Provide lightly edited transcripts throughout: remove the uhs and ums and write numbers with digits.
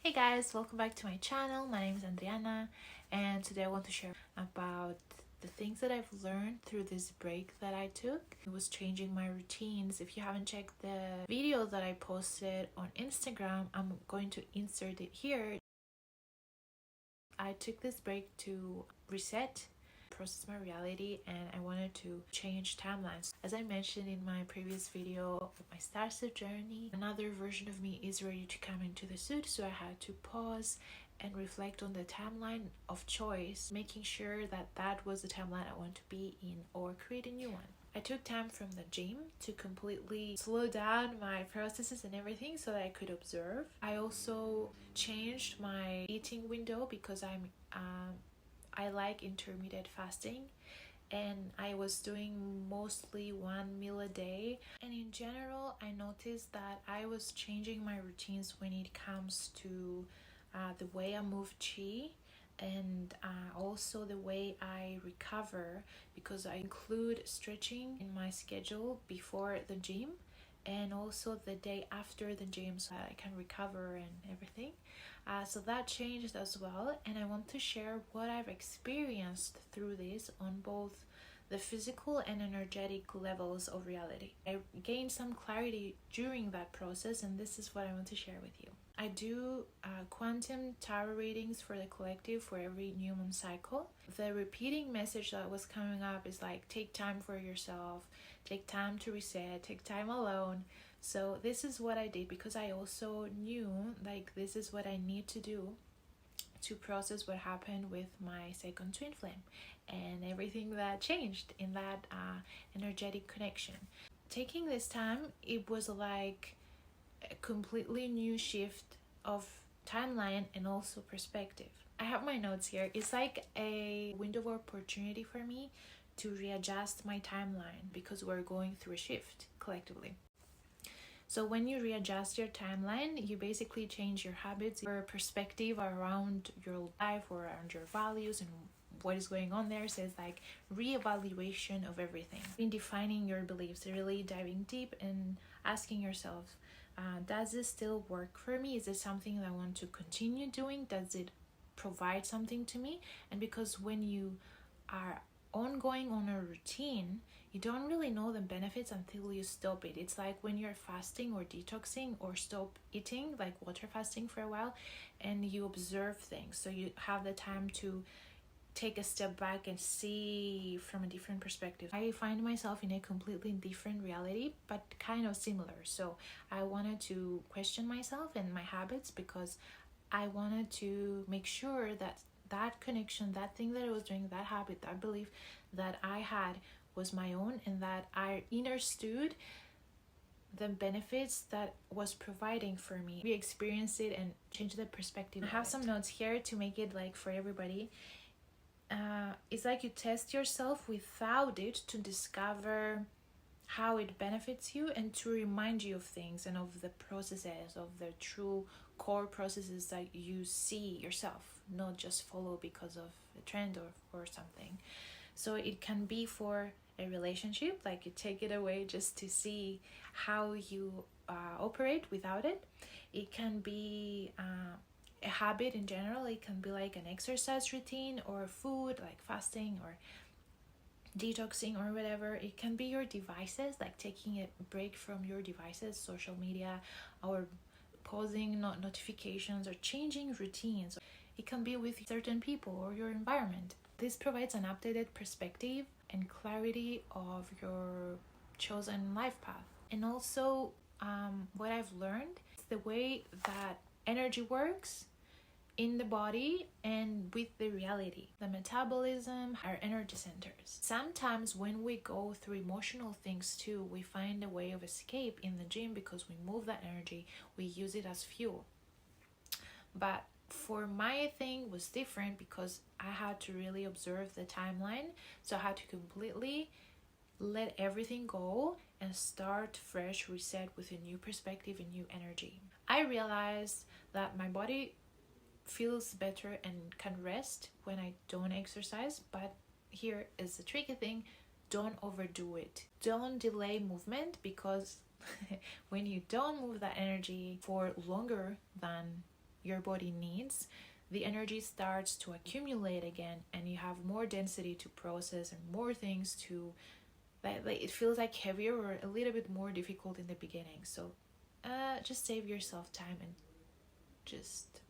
Hey guys, welcome back to my channel. My name is Andriana, and today I want to share about the things that I've learned through this break that I took. It was changing my routines. If you haven't checked the video that I posted on Instagram, I'm going to insert it here. I took this break to reset, process my reality, and I wanted to change timelines. As I mentioned in my previous video of my Starship journey, another version of me is ready to come into the suit, so I had to pause and reflect on the timeline of choice, making sure that that was the timeline I want to be in or create a new one. I took time from the gym to completely slow down my processes and everything so that I could observe. I also changed my eating window because I like intermittent fasting, and I was doing mostly one meal a day. And in general, I noticed that I was changing my routines when it comes to the way I move chi, and also the way I recover, because I include stretching in my schedule before the gym and also the day after the gym so I can recover and everything. So that changed as well, and I want to share what I've experienced through this on both the physical and energetic levels of reality. I gained some clarity during that process, and this is what I want to share with you. I do quantum tarot readings for the collective for every new moon cycle. The repeating message that was coming up is like, take time for yourself, take time to reset, take time alone. So this is what I did because I also knew like this is what I need to do to process what happened with my second twin flame and everything that changed in that energetic connection. Taking this time, it was like a completely new shift of timeline and also perspective. I have my notes here. It's like a window of opportunity for me to readjust my timeline because we're going through a shift collectively. So when you readjust your timeline, you basically change your habits, your perspective around your life or around your values and what is going on there. So it's like reevaluation of everything. In defining your beliefs, really diving deep and asking yourself, does this still work for me? Is it something that I want to continue doing? Does it provide something to me? And because when you are ongoing on a routine, you don't really know the benefits until you stop it. It's like when you're fasting or detoxing or stop eating, like water fasting for a while, and you observe things. So you have the time to take a step back and see from a different perspective. I find myself in a completely different reality, but kind of similar. So I wanted to question myself and my habits because I wanted to make sure that that connection, that thing that I was doing, that habit, that belief that I had was my own, and that I understood the benefits that was providing for me. We experienced it and changed the perspective. I have some notes here to make it like for everybody. It's like you test yourself without it to discover how it benefits you and to remind you of things and of the processes, of the true core processes that you see yourself, not just follow because of a trend or something. So it can be for a relationship, like you take it away just to see how you operate without it. It can be a habit in general. It can be like an exercise routine or food, like fasting or detoxing or whatever. It can be your devices, like taking a break from your devices, social media, or pausing notifications or changing routines. It can be with certain people or your environment. This provides an updated perspective and clarity of your chosen life path. And also what I've learned is the way that energy works in the body and with the reality, the metabolism, our energy centers. Sometimes when we go through emotional things too, we find a way of escape in the gym because we move that energy, we use it as fuel. But for my thing was different because I had to really observe the timeline. So I had to completely let everything go and start fresh, reset with a new perspective and new energy. I realized that my body feels better and can rest when I don't exercise, but here is the tricky thing: don't overdo it. Don't delay movement, because when you don't move that energy for longer than your body needs, the energy starts to accumulate again, and you have more density to process and more things to, like it feels like heavier or a little bit more difficult in the beginning. So just save yourself time and just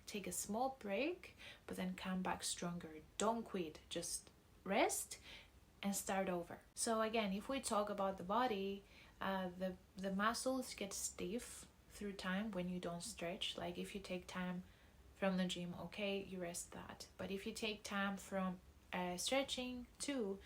take a small break, but then come back stronger. Don't quit, just rest and start over. So again, if we talk about the body, the muscles get stiff through time when you don't stretch. Like if you take time from the gym, okay, you rest that. But if you take time from stretching too,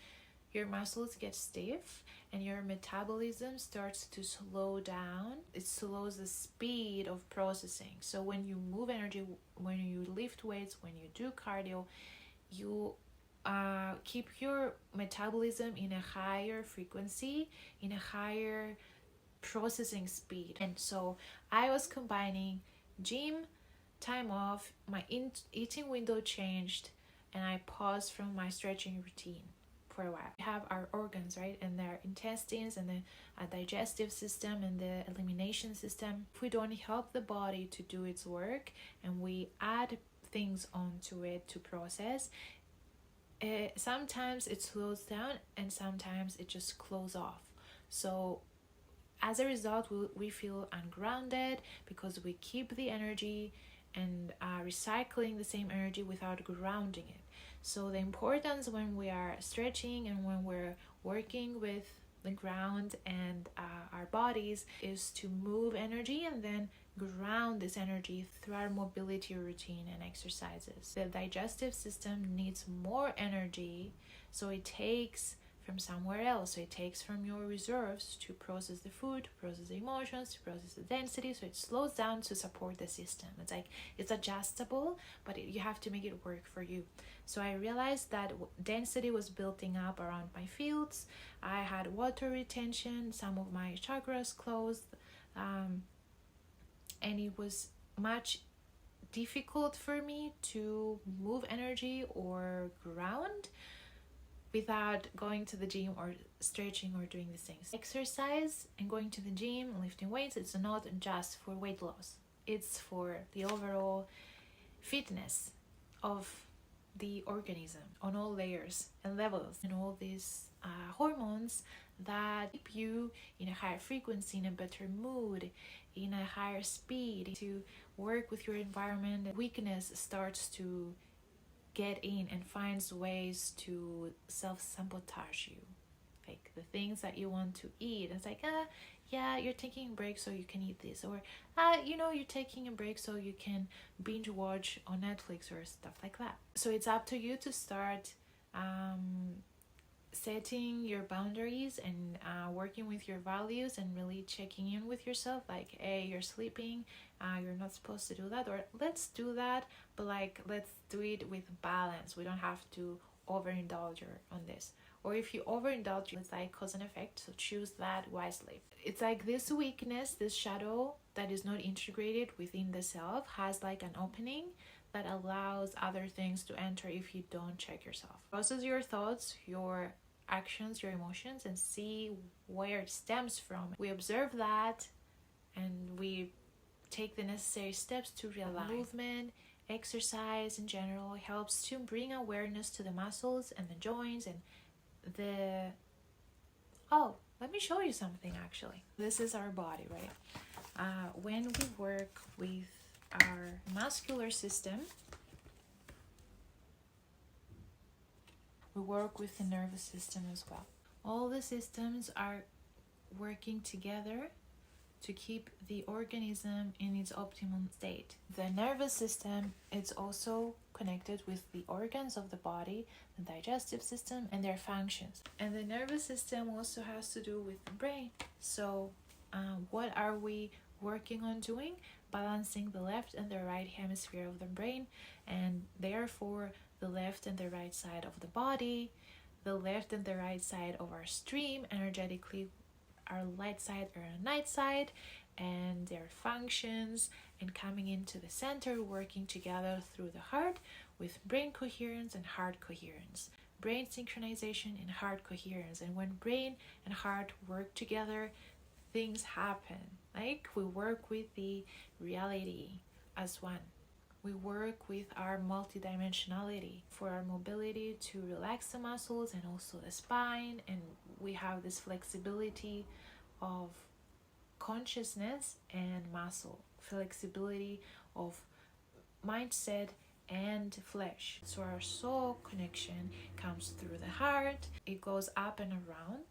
your muscles get stiff and your metabolism starts to slow down. It slows the speed of processing. So when you move energy, when you lift weights, when you do cardio, you keep your metabolism in a higher frequency, in a higher processing speed. And so I was combining gym, time off, my eating window changed, and I paused from my stretching routine for a while. We have our organs, right, and their intestines and the digestive system and the elimination system. If we don't help the body to do its work and we add things onto it to process, sometimes it slows down and sometimes it just closes off. So as a result, we feel ungrounded because we keep the energy and recycling the same energy without grounding it. So the importance when we are stretching and when we're working with the ground and our bodies is to move energy and then ground this energy through our mobility routine and exercises. The digestive system needs more energy, so it takes from somewhere else. So it takes from your reserves to process the food, to process the emotions, to process the density. So it slows down to support the system. It's like it's adjustable, but you have to make it work for you. So I realized that density was building up around my fields. I had water retention, some of my chakras closed, and it was much difficult for me to move energy or ground without going to the gym or stretching or doing these things. Exercise and going to the gym and lifting weights, it's not just for weight loss. It's for the overall fitness of the organism on all layers and levels, and all these hormones that keep you in a higher frequency, in a better mood, in a higher speed, to work with your environment. Weakness starts to get in and finds ways to self-sabotage you, like the things that you want to eat. It's like, yeah, you're taking a break so you can eat this, or you're taking a break so you can binge watch on Netflix or stuff like that. So it's up to you to start setting your boundaries and working with your values and really checking in with yourself, like, hey, you're sleeping, you're not supposed to do that, or let's do that, but like let's do it with balance. We don't have to overindulge on this, or if you overindulge, it's like cause and effect, so choose that wisely. It's like this weakness, this shadow that is not integrated within the self has like an opening that allows other things to enter if you don't check yourself. Process your thoughts, your actions, your emotions, and see where it stems from. We observe that and we take the necessary steps to realign. Movement, exercise in general helps to bring awareness to the muscles and the joints and let me show you something actually. This is our body, right? When we work with our muscular system, we work with the nervous system as well. All the systems are working together to keep the organism in its optimum state. The nervous system is also connected with the organs of the body, the digestive system, and their functions. And the nervous system also has to do with the brain. So what are we working on doing? Balancing the left and the right hemisphere of the brain, and therefore the left and the right side of the body, the left and the right side of our stream energetically, our light side or our night side, and their functions, and coming into the center, working together through the heart with brain coherence and heart coherence, brain synchronization and heart coherence. And when brain and heart work together, things happen. Like we work with the reality as one. We work with our multidimensionality for our mobility to relax the muscles and also the spine, and we have this flexibility of consciousness and muscle, flexibility of mindset and flesh. So our soul connection comes through the heart, it goes up and around,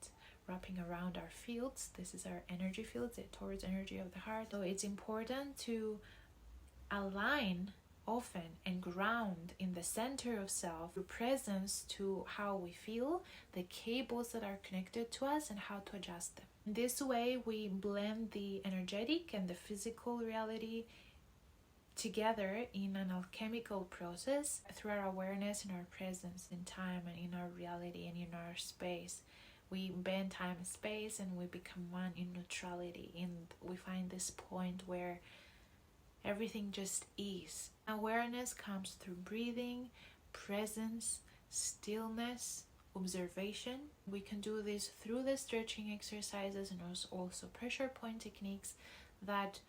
wrapping around our fields. This is our energy fields, the Taurus energy of the heart. So it's important to align often and ground in the center of self, the presence to how we feel, the cables that are connected to us, and how to adjust them. In this way, we blend the energetic and the physical reality together in an alchemical process through our awareness and our presence in time and in our reality and in our space. We bend time and space and we become one in neutrality, and we find this point where everything just is. Awareness comes through breathing, presence, stillness, observation. We can do this through the stretching exercises and also pressure point techniques that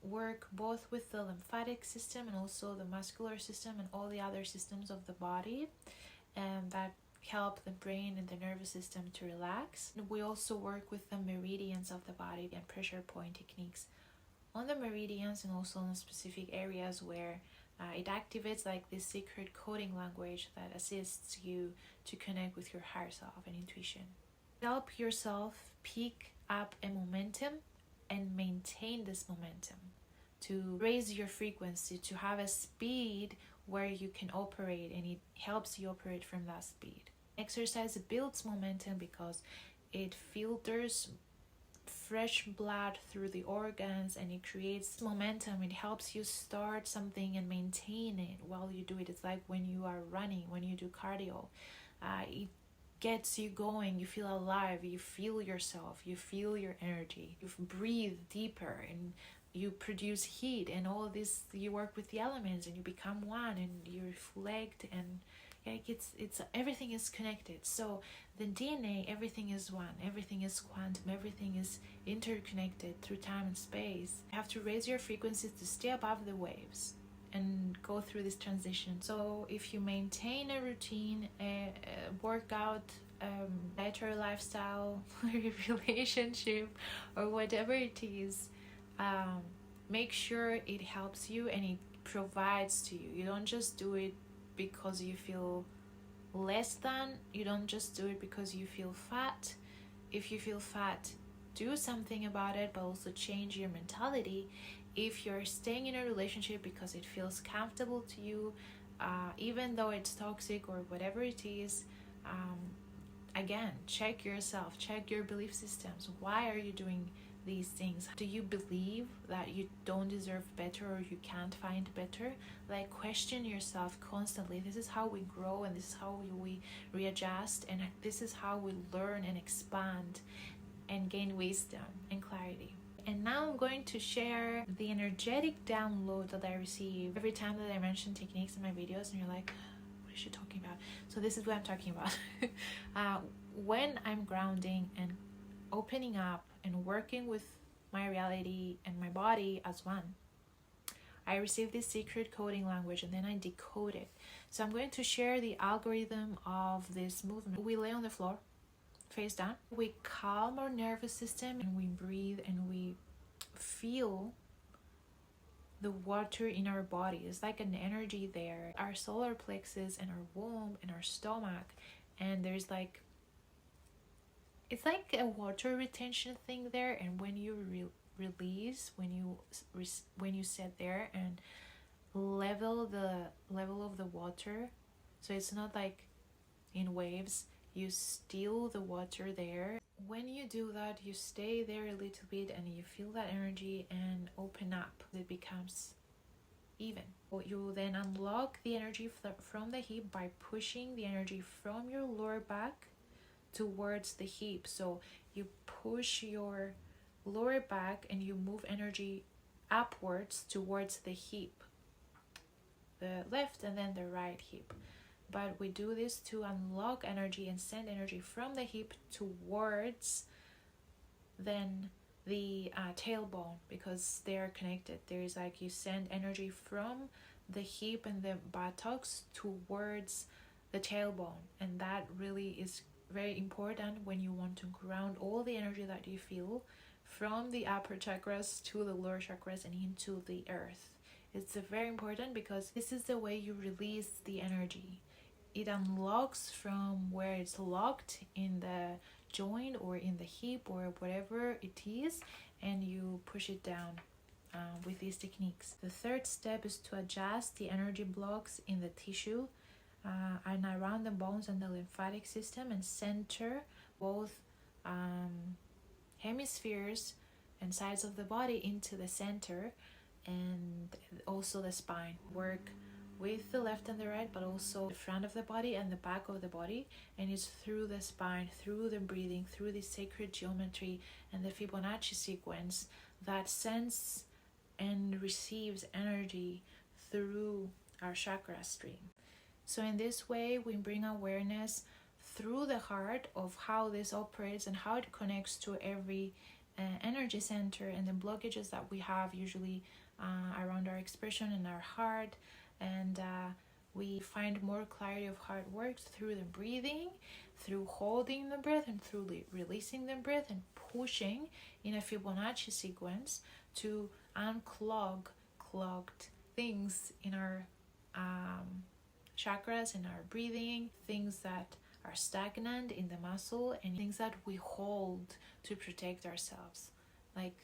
work both with the lymphatic system and also the muscular system and all the other systems of the body, and that help the brain and the nervous system to relax. We also work with the meridians of the body and pressure point techniques on the meridians and also on specific areas where it activates like this secret coding language that assists you to connect with your higher self and intuition. Help yourself pick up a momentum and maintain this momentum, to raise your frequency, to have a speed where you can operate, and it helps you operate from that speed. Exercise builds momentum because it filters fresh blood through the organs and it creates momentum. It helps you start something and maintain it while you do it. It's like when you are running, when you do cardio, it gets you going, you feel alive, you feel yourself, you feel your energy, you breathe deeper and you produce heat, and all this, you work with the elements and you become one and you reflect, and it's everything is connected. So the DNA, everything is one, everything is quantum, everything is interconnected through time and space. You have to raise your frequencies to stay above the waves and go through this transition. So if you maintain a routine, a workout, better lifestyle, relationship, or whatever it is, make sure it helps you and it provides to you. You don't just do it because you feel less than. You don't just do it because you feel fat. If you feel fat, do something about it, but also change your mentality. If you're staying in a relationship because it feels comfortable to you, even though it's toxic or whatever it is, again, check yourself, check your belief systems. Why are you doing these things? Do you believe that you don't deserve better or you can't find better? Like, question yourself constantly. This is how we grow, and this is how we readjust, and this is how we learn and expand and gain wisdom and clarity. And now I'm going to share the energetic download that I receive every time that I mention techniques in my videos, and you're like, what is she talking about? So this is what I'm talking about. When I'm grounding and opening up and working with my reality and my body as one, I receive this secret coding language and then I decode it. So I'm going to share the algorithm of this movement. We lay on the floor, face down. We calm our nervous system and we breathe and we feel the water in our body. It's like an energy there. Our solar plexus and our womb and our stomach, and there's like, it's like a water retention thing there. And when you release, when you sit there and level of the water, so it's not like in waves, you steal the water there. When you do that, you stay there a little bit and you feel that energy and open up. It becomes even. You then unlock the energy from the hip by pushing the energy from your lower back towards the hip. So you push your lower back and you move energy upwards towards the hip, the left and then the right hip. But we do this to unlock energy and send energy from the hip towards then the tailbone, because they are connected. There is like you send energy from the hip and the buttocks towards the tailbone, and that really is very important when you want to ground all the energy that you feel from the upper chakras to the lower chakras and into the earth. It's very important because this is the way you release the energy. It unlocks from where it's locked in the joint or in the hip or whatever it is, and you push it down with these techniques. The third step is to adjust the energy blocks in the tissue and around the bones and the lymphatic system, and center both hemispheres and sides of the body into the center, and also the spine. Work with the left and the right, but also the front of the body and the back of the body, and it's through the spine, through the breathing, through the sacred geometry and the Fibonacci sequence that sends and receives energy through our chakra stream. So in this way, we bring awareness through the heart of how this operates and how it connects to every energy center, and the blockages that we have usually around our expression and our heart. And we find more clarity of how it works through the breathing, through holding the breath, and through releasing the breath, and pushing in a Fibonacci sequence to unclog clogged things in our chakras, in our breathing, things that are stagnant in the muscle, and things that we hold to protect ourselves, like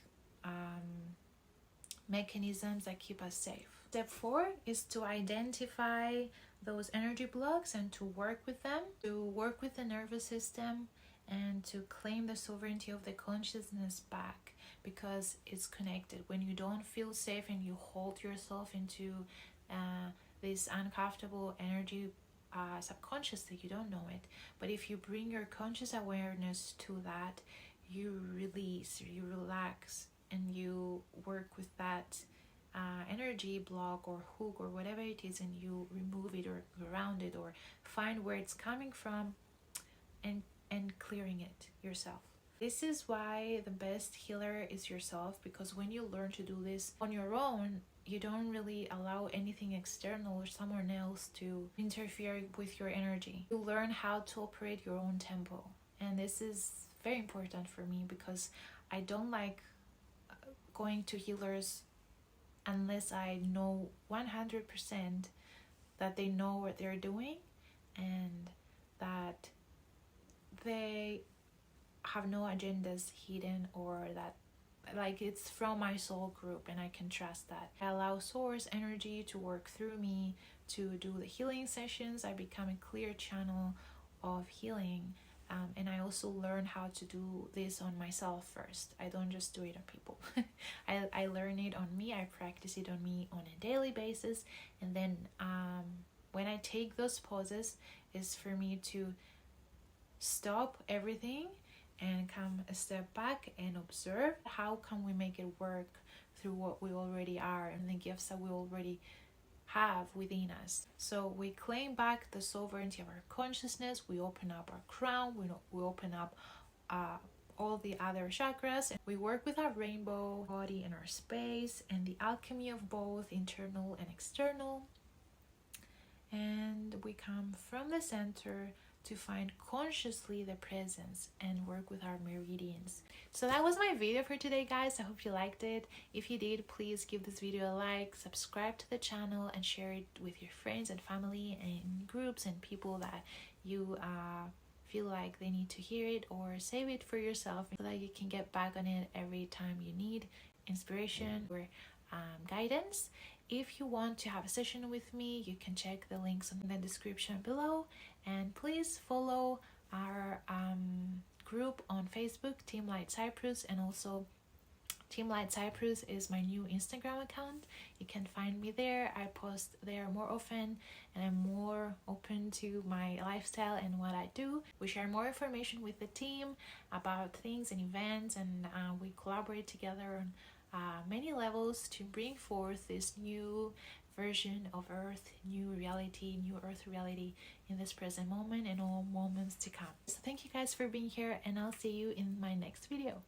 mechanisms that keep us safe. Step 4 is to identify those energy blocks and to work with them, to work with the nervous system, and to claim the sovereignty of the consciousness back, because it's connected. When you don't feel safe and you hold yourself into this uncomfortable energy subconsciously, you don't know it, but if you bring your conscious awareness to that, you release, you relax, and you work with that energy block or hook or whatever it is, and you remove it or ground it or find where it's coming from, and clearing it yourself. This is why the best healer is yourself, because when you learn to do this on your own, you don't really allow anything external or someone else to interfere with your energy. You learn how to operate your own tempo, and this is very important for me, because I don't like going to healers unless I know 100% that they know what they're doing and that they have no agendas hidden, or that like it's from my soul group and I can trust that. I allow source energy to work through me to do the healing sessions. I become a clear channel of healing. And I also learn how to do this on myself first. I don't just do it on people. I learn it on me. I practice it on me on a daily basis. And then when I take those pauses, is for me to stop everything and come a step back and observe how can we make it work through what we already are and the gifts that we already have within us. So we claim back the sovereignty of our consciousness. We open up our crown. We open up all the other chakras, and we work with our rainbow body and our space and the alchemy of both internal and external. And we come from the center to find consciously the presence and work with our meridians. So that was my video for today, guys. I hope you liked it. If you did, please give this video a like, subscribe to the channel, and share it with your friends and family and groups and people that you feel like they need to hear it, or save it for yourself so that you can get back on it every time you need inspiration or guidance. If you want to have a session with me, you can check the links in the description below, and please follow our group on Facebook, Team Light Cyprus, and also Team Light Cyprus is my new Instagram account. You can find me there. I post there more often, and I'm more open to my lifestyle and what I do. We share more information with the team about things and events, and we collaborate together on many levels to bring forth this new version of Earth, new Earth reality in this present moment and all moments to come. So thank you guys for being here, and I'll see you in my next video.